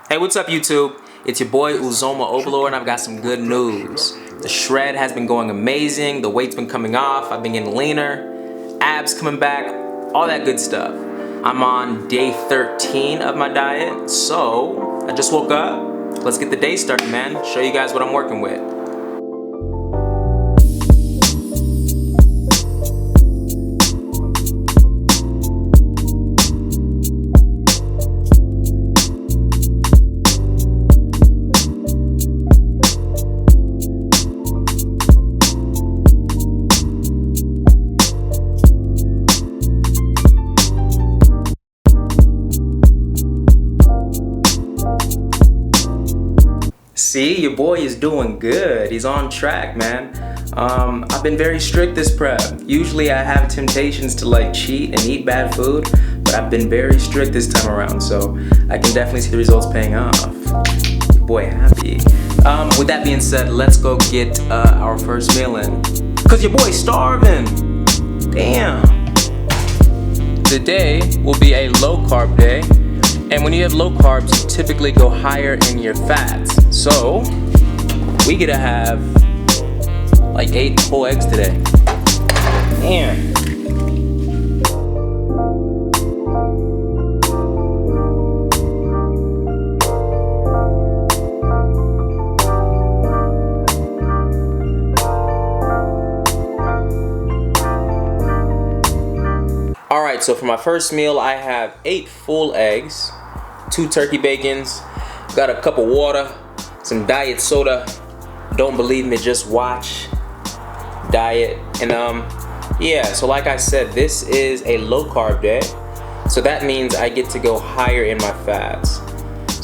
Hey, what's up YouTube? It's your boy Uzoma Overlord and I've got some good news. The shred has been going amazing, the weight's been coming off, I've been getting leaner, abs coming back, all that good stuff. I'm on day 13 of my diet, so I just woke up. Let's get the day started, man. Show you guys what I'm working with. See, your boy is doing good. He's on track, man. I've been very strict this prep. Usually I have temptations to like cheat and eat bad food, but I've been very strict this time around, so I can definitely see the results paying off. Your boy happy. With that being said, let's go get our first meal in. Cause your boy's starving. Damn. Today will be a low carb day. And when you have low carbs, you typically go higher in your fats. So, we get to have like 8 whole eggs today. Damn. Alright, so for my first meal, I have 8 full eggs, 2 turkey bacons, got a cup of water, some diet soda. Don't believe me, just watch. Diet. And yeah, so like I said, this is a low carb day. So that means I get to go higher in my fats.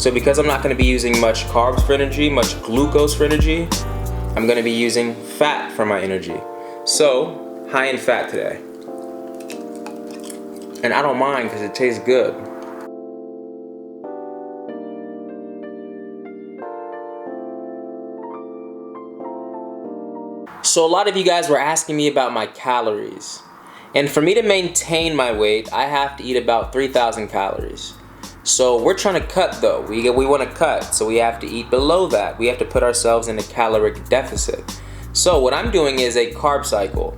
So because I'm not going to be using much carbs for energy, much glucose for energy, I'm going to be using fat for my energy. So, high in fat today. And I don't mind because it tastes good. So a lot of you guys were asking me about my calories. And for me to maintain my weight, I have to eat about 3,000 calories. So we're trying to cut though. We want to cut, so we have to eat below that. We have to put ourselves in a caloric deficit. So what I'm doing is a carb cycle.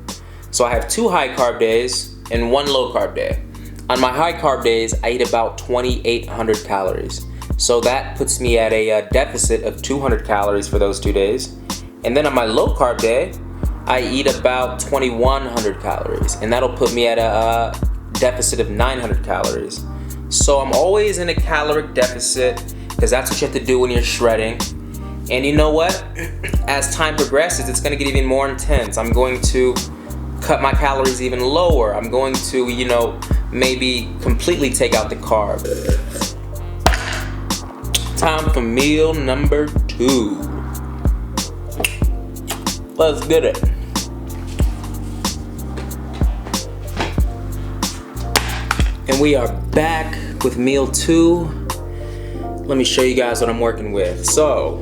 So I have 2 high carb days and 1 low carb day. On my high carb days, I eat about 2,800 calories. So that puts me at a deficit of 200 calories for those 2 days. And then on my low carb day, I eat about 2,100 calories. And that'll put me at a deficit of 900 calories. So I'm always in a caloric deficit because that's what you have to do when you're shredding. And you know what? As time progresses, it's gonna get even more intense. I'm going to cut my calories even lower. I'm going to, you know, maybe completely take out the carb. Time for meal number 2. Let's get it. And we are back with meal 2. Let me show you guys what I'm working with. So,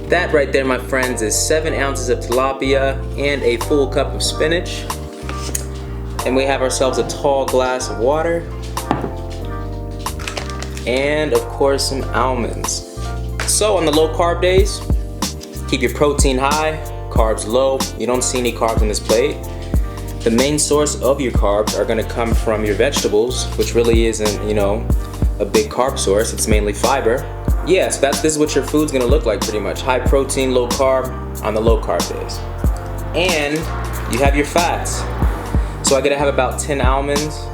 that right there, my friends, is 7 ounces of tilapia and a full cup of spinach. And we have ourselves a tall glass of water. And of course, some almonds. So on the low carb days, keep your protein high, carbs low. You don't see any carbs on this plate. The main source of your carbs are gonna come from your vegetables, which really isn't, you know, a big carb source. It's mainly fiber. Yeah, so this is what your food's gonna look like pretty much. High protein, low carb on the low carb days. And you have your fats. So I gotta have about 10 almonds,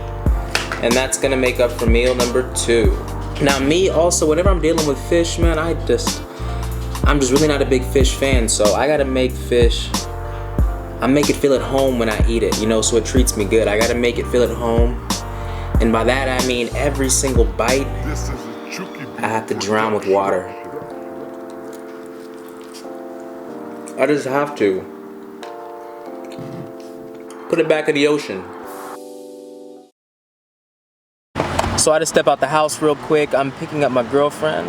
and that's gonna make up for meal number 2. Now me also, whenever I'm dealing with fish, man, I'm just really not a big fish fan, so I gotta make fish, I make it feel at home when I eat it, you know, so it treats me good. I gotta make it feel at home, and by that I mean every single bite, I have to drown with water. I just have to. Put it back in the ocean. So I just step out the house real quick. I'm picking up my girlfriend.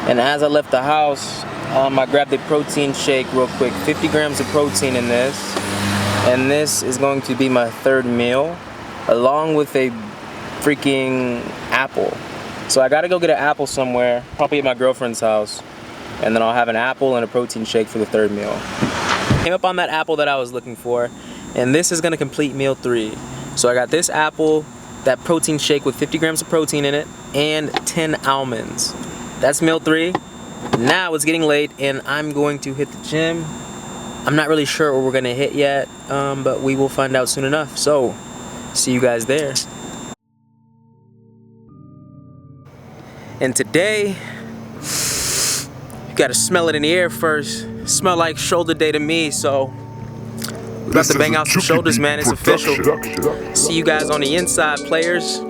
And as I left the house, I grabbed a protein shake real quick. 50 grams of protein in this. And this is going to be my 3rd meal, along with a freaking apple. So I gotta go get an apple somewhere, probably at my girlfriend's house. And then I'll have an apple and a protein shake for the third meal. Came up on that apple that I was looking for, and this is gonna complete meal 3. So I got this apple, that protein shake with 50 grams of protein in it, and 10 almonds. That's meal 3. Now it's getting late, and I'm going to hit the gym. I'm not really sure what we're gonna hit yet, but we will find out soon enough. So, see you guys there. And today, you gotta smell it in the air first. Smell like shoulder day to me, so we're about to bang out some shoulders, man. It's official. See you guys on the inside, players.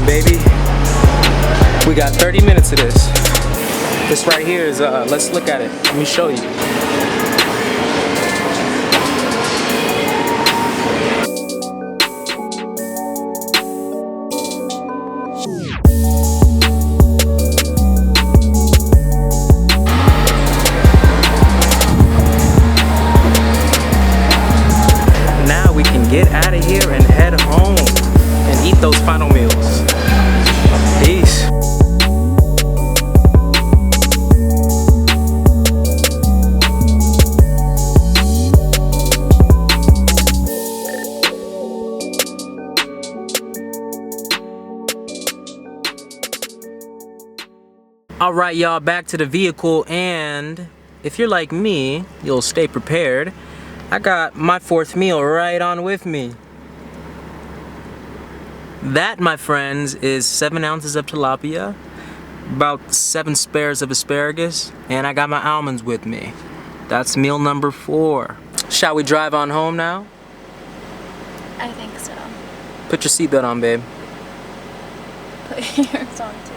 Baby, we got 30 minutes of this. This right here is, let's look at it. Let me show you. Now we can get out of here and head home and eat those final meals. Peace. Alright y'all, back to the vehicle, and if you're like me, you'll stay prepared. I got my 4th meal right on with me. That, my friends, is 7 ounces of tilapia, about 7 spares of asparagus, and I got my almonds with me. That's meal number 4. Shall we drive on home now? I think so. Put your seatbelt on, babe. Put yours on too.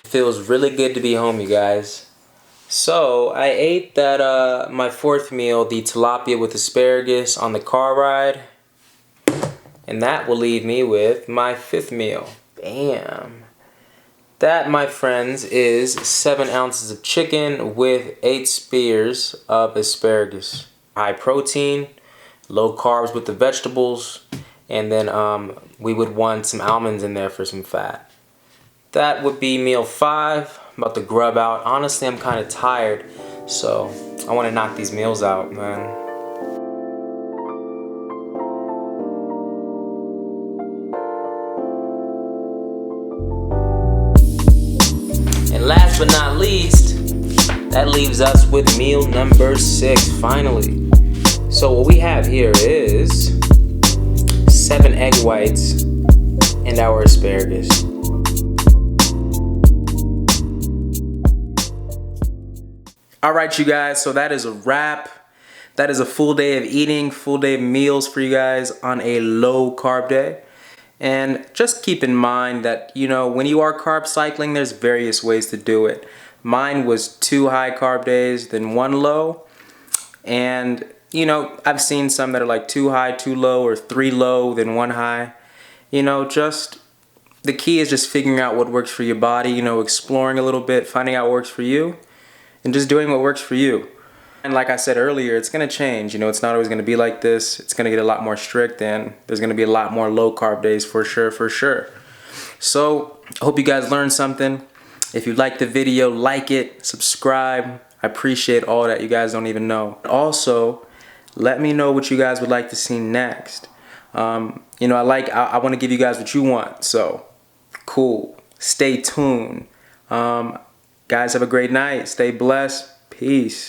Feels really good to be home, you guys. So I ate that my 4th meal, the tilapia with asparagus, on the car ride, and that will leave me with my 5th meal. Bam. That, my friends, is 7 ounces of chicken with 8 spears of asparagus. High protein, low carbs with the vegetables, and then we would want some almonds in there for some fat. That would be meal 5. I'm about to grub out. Honestly, I'm kind of tired, so I want to knock these meals out, man. And last but not least, that leaves us with meal number 6, finally. So what we have here is 7 egg whites and our asparagus. Alright you guys, so that is a wrap. That is a full day of eating, full day of meals for you guys on a low carb day. And just keep in mind that, you know, when you are carb cycling, there's various ways to do it. Mine was 2 high carb days, then 1 low. And, you know, I've seen some that are like 2 high, 2 low, or 3 low, then 1 high. You know, just the key is just figuring out what works for your body, you know, exploring a little bit, finding out what works for you, and just doing what works for you. And like I said earlier, it's gonna change. You know, it's not always gonna be like this. It's gonna get a lot more strict, and there's gonna be a lot more low carb days for sure, for sure. So I hope you guys learned something. If you liked the video, like it, subscribe. I appreciate all that. You guys don't even know. Also, let me know what you guys would like to see next. You know, I want to give you guys what you want. So cool. Stay tuned. Guys, have a great night. Stay blessed. Peace.